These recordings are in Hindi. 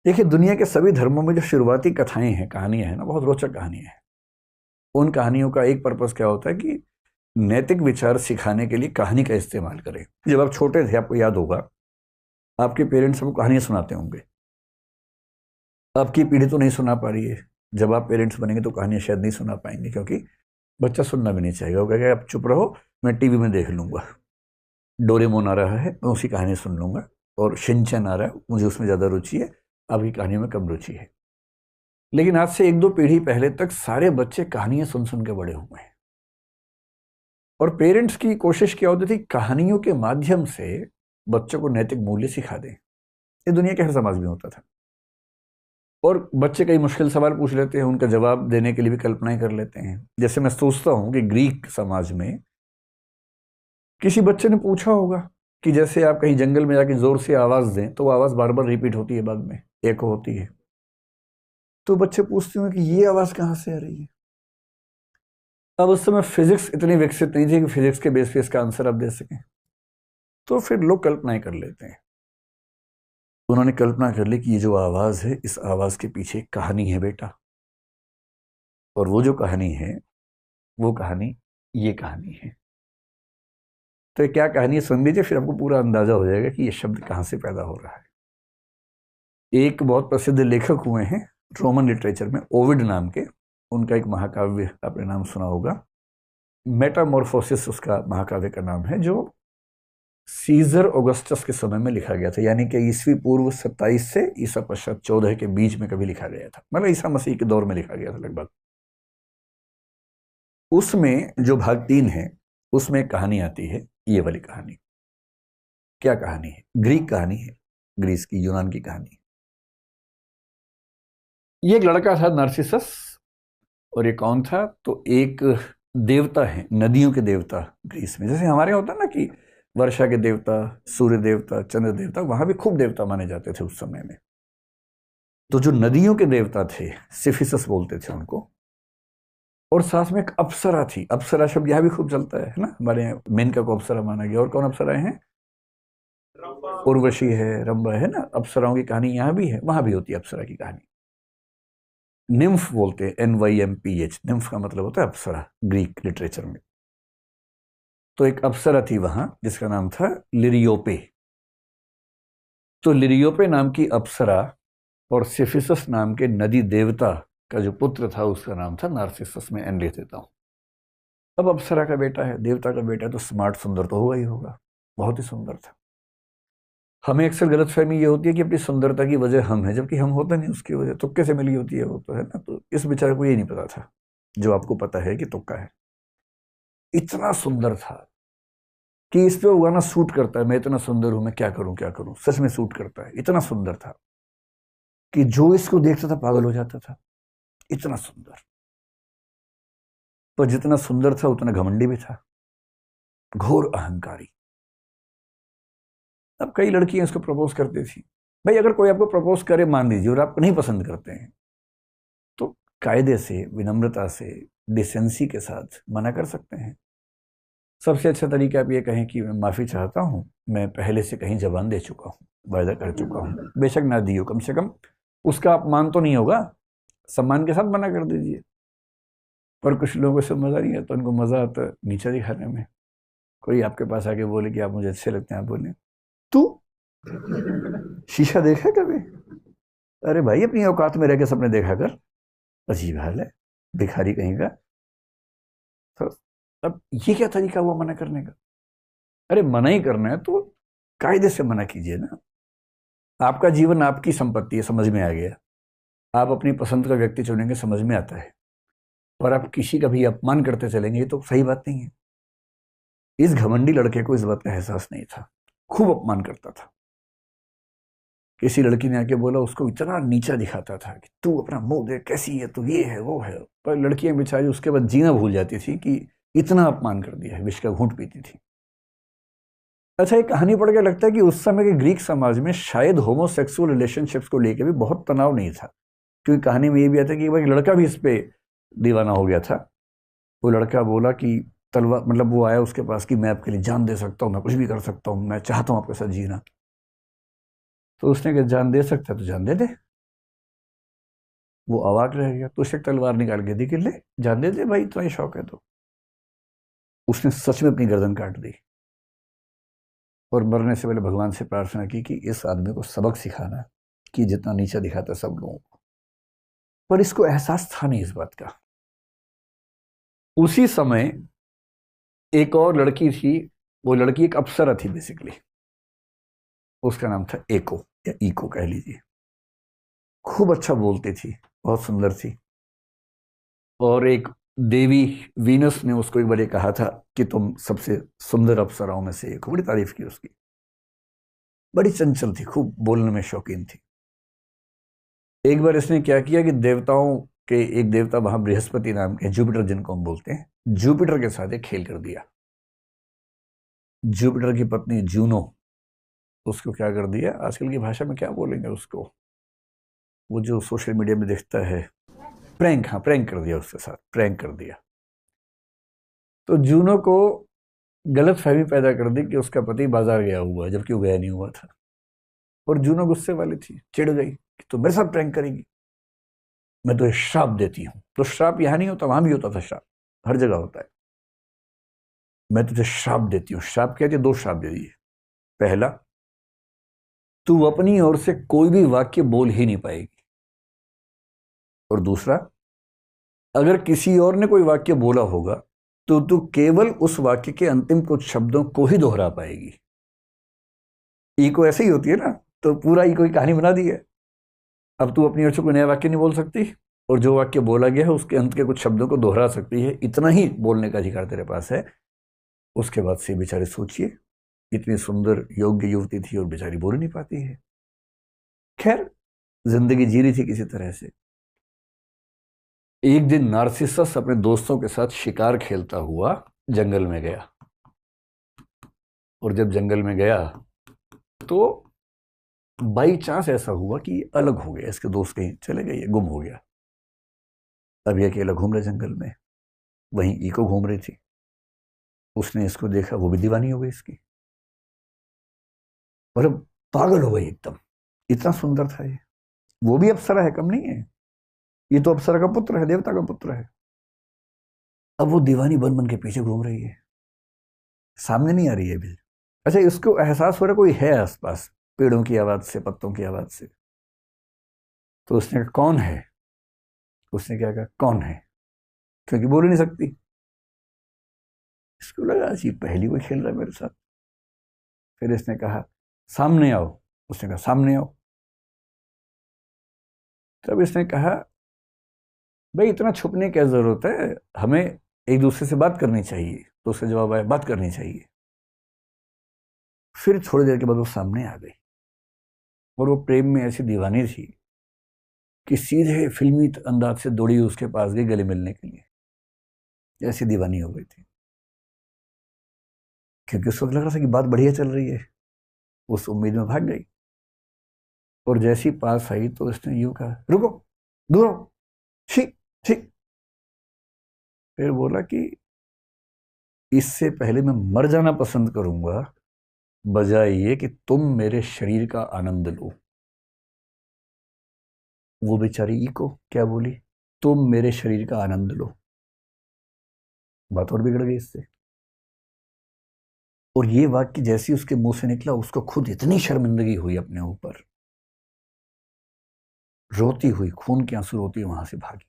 देखिए, दुनिया के सभी धर्मों में जो शुरुआती कथाएं हैं, कहानियां हैं ना, बहुत रोचक कहानियां हैं। उन कहानियों का एक पर्पस क्या होता है कि नैतिक विचार सिखाने के लिए कहानी का इस्तेमाल करें। जब आप छोटे थे, आपको याद होगा, आपके पेरेंट्स आपको कहानियां सुनाते होंगे। आपकी पीढ़ी तो नहीं सुना पा रही है। जब आप पेरेंट्स बनेंगे तो कहानियां शायद नहीं सुना पाएंगे, क्योंकि बच्चा सुनना भी नहीं चाहेगा। वो कहेगा आप चुप रहो, मैं टीवी में देख लूंगा। डोरेमोन आ रहा है, मैं उसकी कहानी सुन लूंगा। और शिनचैन आ रहा है, मुझे उसमें ज़्यादा रुचि है, आपकी कहानियों में कम रुचि है। लेकिन आज से एक दो पीढ़ी पहले तक सारे बच्चे कहानियां सुन सुन के बड़े हुए हैं। और पेरेंट्स की कोशिश क्या होती थी, कहानियों के माध्यम से बच्चों को नैतिक मूल्य सिखा दें। ये दुनिया के हर समाज में होता था। और बच्चे कई मुश्किल सवाल पूछ लेते हैं, उनका जवाब देने के लिए भी कल्पनाएं कर लेते हैं। जैसे मैं सोचता हूं कि ग्रीक समाज में किसी बच्चे ने पूछा होगा कि जैसे आप कहीं जंगल में जाके जोर से आवाज दें तो वो आवाज बार बार रिपीट होती है, बाद में एको होती है। तो बच्चे पूछते हैं कि ये आवाज कहाँ से आ रही है। अब उस समय फिजिक्स इतनी विकसित नहीं थी कि फिजिक्स के बेस पे इसका आंसर आप दे सकें। तो फिर लोग कल्पनाएं कर लेते हैं। उन्होंने कल्पना कर ली कि ये जो आवाज है, इस आवाज के पीछे एक कहानी है बेटा। और वो जो कहानी है, वो कहानी ये कहानी है। तो ये क्या कहानी है सुन लीजिए, फिर आपको पूरा अंदाजा हो जाएगा कि ये शब्द कहां से पैदा हो रहा है। एक बहुत प्रसिद्ध लेखक हुए हैं रोमन लिटरेचर में, ओविड नाम के। उनका एक महाकाव्य आपने नाम सुना होगा, मेटामॉर्फोसिस उसका महाकाव्य का नाम है, जो सीजर ऑगस्टस के समय में लिखा गया था। यानी कि ईस्वी पूर्व 27 से ईसा पश्चात 14 के बीच में कभी लिखा गया था। मतलब ईसा मसीह के दौर में लिखा गया था लगभग। उसमें जो भाग 3 है, उसमें एक कहानी आती है, ये वाली कहानी। क्या कहानी है? ग्रीक कहानी है, ग्रीस की, यूनान की कहानी। ये एक लड़का था नार्सिसस। और ये कौन था? तो एक देवता है, नदियों के देवता ग्रीस में। जैसे हमारे यहाँ होता है ना कि वर्षा के देवता, सूर्य देवता, चंद्र देवता, वहां भी खूब देवता माने जाते थे उस समय में। तो जो नदियों के देवता थे, सिफिसस बोलते थे उनको। और साथ में एक अप्सरा थी। अप्सरा शब्द यहाँ भी खूब चलता है ना, हमारे यहाँ मेनका को अप्सरा माना गया। और कौन अप्सराएं हैं? उर्वशी है, रंभा है ना। अप्सराओं की कहानी यहाँ भी है, वहां भी होती है अप्सरा की कहानी। निम्फ बोलते हैं, NYMPH। निम्फ का मतलब होता है अप्सरा ग्रीक लिटरेचर में। तो एक अप्सरा थी वहां जिसका नाम था लिरियोपे। तो लिरियोपे नाम की अप्सरा और सिफिसस नाम के नदी देवता का जो पुत्र था, उसका नाम था नार्सिसस। में एन लिख देता हूं। अब अप्सरा का बेटा है, देवता का बेटा है, तो स्मार्ट, सुंदर तो होगा ही होगा। बहुत ही सुंदर था। हमें अक्सर गलतफहमी ये होती है कि अपनी सुंदरता की वजह हम है, जबकि हम होते नहीं उसकी वजह। तुक्के से मिली होती है वो, तो है ना। तो इस बेचारे को ये नहीं पता था, जो आपको पता है कि तुक्का है। इतना सुंदर था कि इस पे वो गाना सूट करता है, मैं इतना सुंदर हूं, मैं क्या करूं क्या करूं। सच में सूट करता है। इतना सुंदर था कि जो इसको देखता था पागल हो जाता था। इतना सुंदर। पर जितना सुंदर था उतना घमंडी भी था, घोर अहंकारी। अब कई लड़कियां इसको प्रपोज करती थी। भाई, अगर कोई आपको प्रपोज करे, मान लीजिए, और आप नहीं पसंद करते हैं, तो कायदे से, विनम्रता से, डिसेंसी के साथ मना कर सकते हैं। सबसे अच्छा तरीका आप ये कहें कि मैं माफ़ी चाहता हूं, मैं पहले से कहीं जबान दे चुका हूं, वायदा कर चुका हूं। बेशक ना दियो, कम से कम उसका अपमान तो नहीं होगा। सम्मान के साथ मना कर दीजिए। पर कुछ लोगों से मज़ा नहीं आता, उनको मज़ा आता है नीचा दिखाने में। कोई आपके पास आके बोले कि आप मुझे अच्छे लगते हैं, आप बोले तू शीशा देखा है कभी? अरे भाई, अपनी औकात में रह के सपने देखा कर। अजीब हाल है, भिखारी कहीं का। तो अब ये क्या तरीका हुआ मना करने का? अरे, मना ही करना है तो कायदे से मना कीजिए ना। आपका जीवन आपकी संपत्ति है, समझ में आ गया। आप अपनी पसंद का व्यक्ति चुनेंगे, समझ में आता है। पर आप किसी का भी अपमान करते चलेंगे, ये तो सही बात नहीं है। इस घमंडी लड़के को इस बात का एहसास नहीं था। खूब अपमान करता था। किसी लड़की ने आके बोला, उसको इतना नीचा दिखाता था कि तू अपना मुंह देख, कैसी है तू, ये है वो है। पर लड़कियां बेचारी उसके बाद जीना भूल जाती थी कि इतना अपमान कर दिया है, विष का घूंट पीती थी। अच्छा, एक कहानी पढ़ के लगता है कि उस समय के ग्रीक समाज में शायद होमोसेक्सुअल रिलेशनशिप्स को लेकर भी बहुत तनाव नहीं था। क्योंकि कहानी में ये भी आता है कि एक लड़का भी इस पे दीवाना हो गया था। वो लड़का बोला कि तलवार, मतलब वो आया उसके पास कि मैं आपके लिए जान दे सकता हूँ, मैं कुछ भी कर सकता हूँ, मैं चाहता हूँ आपके साथ जीना। तो उसने कहा, जान दे सकता है तो जान दे दे। वो अवाक रह गया, तो उसने तलवार निकाल के दी कि ले जान दे दे भाई, इतना ही शौक है तो। उसने सच में अपनी गर्दन काट दी और मरने से पहले भगवान से प्रार्थना की कि इस आदमी को सबक सिखाना कि जितना नीचा दिखाता सब लोगों को। पर इसको एहसास था नहीं इस बात का। उसी समय एक और लड़की थी, वो लड़की एक अप्सरा थी बेसिकली, उसका नाम था एको या इको कह लीजिए। खूब अच्छा बोलती थी, बहुत सुंदर थी। और एक देवी वीनस ने उसको एक बार ये कहा था कि तुम सबसे सुंदर अप्सराओं में से एक हो, बड़ी तारीफ की उसकी। बड़ी चंचल थी, खूब बोलने में शौकीन थी। एक बार इसने क्या किया कि देवताओं के एक देवता वहां बृहस्पति नाम के, जुपिटर जिनको हम बोलते हैं, जुपिटर के साथ एक खेल कर दिया। जुपिटर की पत्नी जूनो, उसको क्या कर दिया, आजकल की भाषा में क्या बोलेंगे उसको, वो जो सोशल मीडिया में दिखता है, प्रैंक, हाँ प्रैंक कर दिया, उसके साथ प्रैंक कर दिया। तो जूनो को गलत फहमी पैदा कर दी कि उसका पति बाजार गया हुआ है, जबकि वो गया नहीं हुआ था। और जूनो गुस्से वाली थी, चिढ़ गई कि तू मेरे साथ प्रैंक करेगी, मैं तुझे श्राप देती हूं। तो श्राप यहां नहीं होता, वहां भी होता था श्राप, हर जगह होता है। मैं तुझे श्राप देती हूँ। श्राप क्या, दो श्राप दे दिए। पहला, तू अपनी ओर से कोई भी वाक्य बोल ही नहीं पाएगी। और दूसरा, अगर किसी और ने कोई वाक्य बोला होगा तो तू केवल उस वाक्य के अंतिम कुछ शब्दों को ही दोहरा पाएगी। इको ऐसे ही होती है ना, तो पूरा इको की कहानी बना दी है। अब तू अपनी ओर से कोई नया वाक्य नहीं बोल सकती, और जो वाक्य बोला गया है उसके अंत के कुछ शब्दों को दोहरा सकती है, इतना ही बोलने का अधिकार तेरे पास है। उसके बाद से बेचारे सोचिए, इतनी सुंदर योग्य युवती थी और बेचारी बोल नहीं पाती है। खैर, जिंदगी जी रही थी किसी तरह से। एक दिन नार्सिसस अपने दोस्तों के साथ शिकार खेलता हुआ जंगल में गया। और जब जंगल में गया तो बाई चांस ऐसा हुआ कि अलग हो गया, इसके दोस्त कहीं चले गए, गुम हो गया। अब ये अकेला घूम रहे जंगल में, वहीं इको घूम रही थी। उसने इसको देखा, वो भी दीवानी हो गई इसकी, और अब पागल हो गई एकदम। इतना सुंदर था ये, वो भी अप्सरा है, कम नहीं है। ये तो अप्सरा का पुत्र है, देवता का पुत्र है। अब वो दीवानी बन बन के पीछे घूम रही है, सामने नहीं आ रही है अभी। अच्छा, इसको एहसास हो रहा कोई है आसपास, पेड़ों की आवाज से, पत्तों की आवाज से। तो उसने कहा कौन है, उसने क्या कहा कौन है, क्योंकि बोल ही नहीं सकती। इसको लगा जी पहली कोई खेल रहा है मेरे साथ। फिर इसने कहा सामने आओ, उसने कहा सामने आओ। तब इसने कहा भाई इतना छुपने की क्या जरूरत है, हमें एक दूसरे से बात करनी चाहिए। तो उसका जवाब आया बात करनी चाहिए। फिर थोड़ी देर के बाद वो सामने आ गई, और वो प्रेम में ऐसी दीवानी थी कि सीधे फिल्मी अंदाज से दौड़ी उसके पास गई गले मिलने के लिए। ऐसी दीवानी हो गई थी, क्योंकि उसको लग रहा था कि बात बढ़िया चल रही है। उस उम्मीद में भाग गई, और जैसी पास आई तो उसने यूं कहा रुको, दूर हो, ठीक ठीक। फिर बोला कि इससे पहले मैं मर जाना पसंद करूंगा बजाय ये कि तुम मेरे शरीर का आनंद लो। वो बेचारी इको क्या बोली, तुम मेरे शरीर का आनंद लो। बात और बिगड़ गई इससे। और ये वाक्य जैसी उसके मुंह से निकला, उसको खुद इतनी शर्मिंदगी हुई अपने ऊपर, रोती हुई, खून के आंसू रोती वहां से भागी,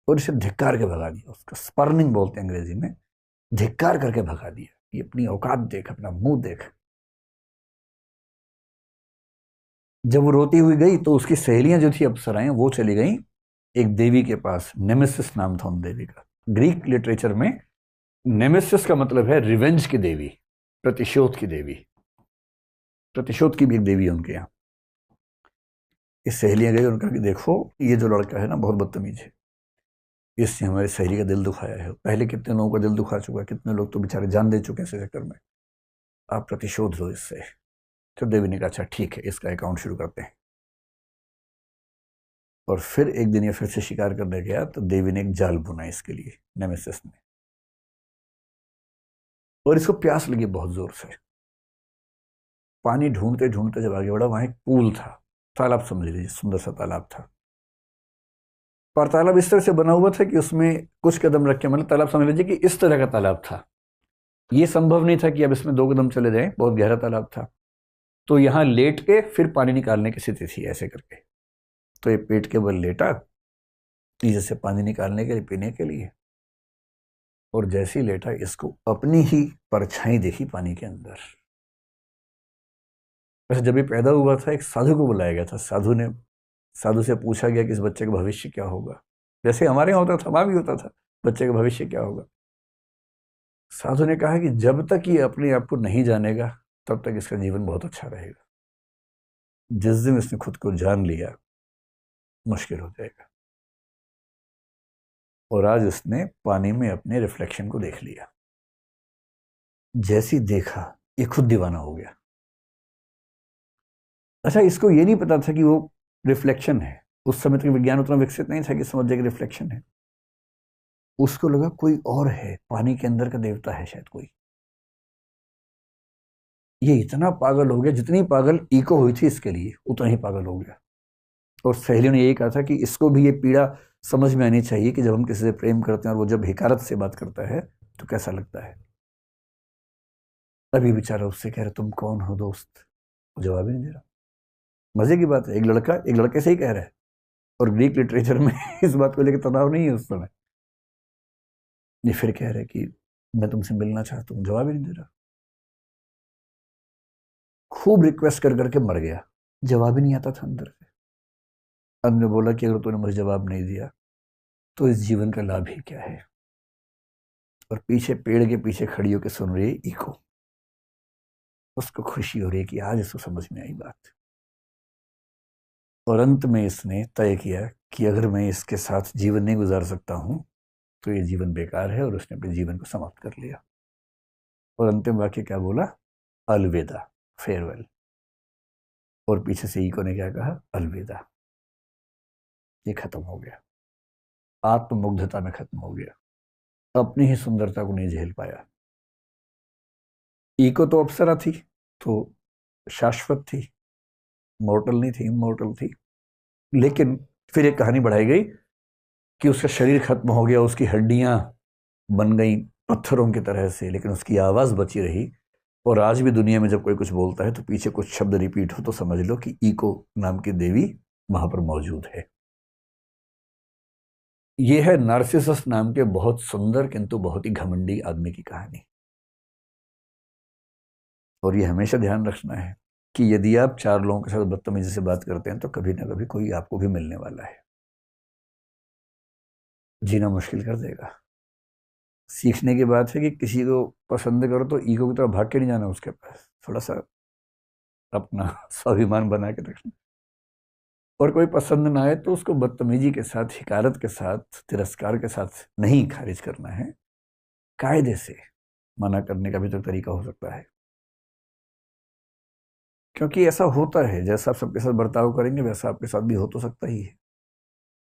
और इसे धिक्कार के भगा दिया। उसका स्पर्निंग बोलते हैं अंग्रेजी में, धिक्कार करके भगा दिया कि अपनी औकात देख, अपना मुंह देख। जब वो रोती हुई गई तो उसकी सहेलियां जो थी अप्सराएं, वो चली गई एक देवी के पास, नेमेसिस नाम था उन देवी का। ग्रीक लिटरेचर में नेमेसिस का मतलब है रिवेंज की देवी, प्रतिशोध की देवी। प्रतिशोध की भी एक देवी है उनके यहाँ। ये सहेलियां गई, उनका कि देखो ये जो लड़का है ना बहुत बदतमीज है, इसने हमारी सहेली का दिल दुखाया है, पहले कितने लोगों का दिल दुखा चुका है, कितने लोग तो बेचारे जान दे चुके हैं इस चक्कर में, आप प्रतिशोध लो इससे। तो देवी ने कहा अच्छा ठीक है, इसका अकाउंट शुरू करते हैं। और फिर एक दिन ये फिर से शिकार करने गया, तो देवी ने एक जाल बुना इसके लिए, नेमेसिस ने। और इसको प्यास लगी बहुत जोर से। पानी ढूंढते ढूंढते जब आगे बढ़ा, वहां एक पूल था, तालाब समझ लीजिए, सुंदर सा तालाब था। और तालाब इस तरह से बना हुआ था कि उसमें कुछ कदम रख के, मतलब तालाब समझ लीजिए कि इस तरह का तालाब था। ये संभव नहीं था कि अब इसमें 2 कदम चले जाएं, बहुत गहरा तालाब था। तो यहाँ लेट के फिर पानी निकालने की स्थिति थी ऐसे करके। तो ये पेट के बल लेटा नीचे से पानी निकालने के लिए, पीने के लिए, और जैसे ही लेटा इसको अपनी ही परछाई देखी पानी के अंदर। वैसे जब ये पैदा हुआ था एक साधु को बुलाया गया था। साधु से पूछा गया कि इस बच्चे का भविष्य क्या होगा। जैसे हमारे यहाँ होता था, वहां भी होता था, बच्चे का भविष्य क्या होगा। साधु ने कहा कि जब तक ये अपने आप को नहीं जानेगा तब तक इसका जीवन बहुत अच्छा रहेगा। जिस दिन इसने खुद को जान लिया मुश्किल हो जाएगा। और आज उसने पानी में अपने रिफ्लेक्शन को देख लिया। जैसी देखा ये खुद दीवाना हो गया। अच्छा, इसको ये नहीं पता था कि वो रिफ्लेक्शन है। उस समय तक विज्ञान उतना विकसित नहीं था कि समझ जाए कि रिफ्लेक्शन है। उसको लगा कोई और है, पानी के अंदर का देवता है शायद कोई। ये इतना पागल हो गया, जितनी पागल इको हुई थी इसके लिए उतना ही पागल हो गया। और सहेलियों ने यही कहा था कि इसको भी ये पीड़ा समझ में आनी चाहिए कि जब हम किसी से प्रेम करते हैं और वो जब हिकारत से बात करता है तो कैसा लगता है। अभी बेचारा उससे कह रहे तुम कौन हो दोस्त, वो जवाब ही नहीं दे रहा। मजे की बात है, एक लड़का एक लड़के से ही कह रहा है, और ग्रीक लिटरेचर में इस बात को लेकर तनाव नहीं है उस समय। ये फिर कह रहे कि मैं तुमसे मिलना चाहता हूँ, जवाब ही नहीं दे रहा। खूब रिक्वेस्ट कर करके मर गया, जवाब ही नहीं आता था अंदर से। अंत में बोला कि अगर तूने मुझे जवाब नहीं दिया तो इस जीवन का लाभ ही क्या है। और पीछे पेड़ के पीछे खड़ी होकर सुन रही इको। उसको खुशी हो रही है कि आज इसको समझ में आई बात। और अंत में इसने तय किया कि अगर मैं इसके साथ जीवन नहीं गुजार सकता हूं तो ये जीवन बेकार है, और उसने अपने जीवन को समाप्त कर लिया। और अंतिम वाक्य क्या बोला? अलविदा, फेयरवेल। और पीछे से इको ने क्या कहा? अलविदा। ये खत्म हो गया, आत्ममुग्धता में खत्म हो गया, अपनी ही सुंदरता को नहीं झेल पाया। इको तो अप्सरा थी, तो शाश्वत थी, मॉर्टल नहीं थी, इमॉर्टल थी। लेकिन फिर एक कहानी बढ़ाई गई कि उसका शरीर खत्म हो गया, उसकी हड्डियां बन गई पत्थरों की तरह से, लेकिन उसकी आवाज बची रही। और आज भी दुनिया में जब कोई कुछ बोलता है तो पीछे कुछ शब्द रिपीट हो तो समझ लो कि इको नाम की देवी वहां पर मौजूद है। यह है नार्सिसस नाम के बहुत सुंदर किंतु बहुत ही घमंडी आदमी की कहानी। और ये हमेशा ध्यान रखना है कि यदि आप 4 लोगों के साथ बदतमीजी से बात करते हैं तो कभी ना कभी कोई आपको भी मिलने वाला है, जीना मुश्किल कर देगा। सीखने की बात है कि किसी को पसंद करो तो ईगो की तरफ भाग के नहीं जाना उसके पास, थोड़ा सा अपना स्वाभिमान बना के रखना। और कोई पसंद ना आए तो उसको बदतमीजी के साथ, हिकारत के साथ, तिरस्कार के साथ नहीं खारिज करना है, कायदे से मना करने का भी तो तरीका हो सकता है। क्योंकि ऐसा होता है, जैसा आप सबके साथ बर्ताव करेंगे वैसा आपके साथ भी हो तो सकता ही है।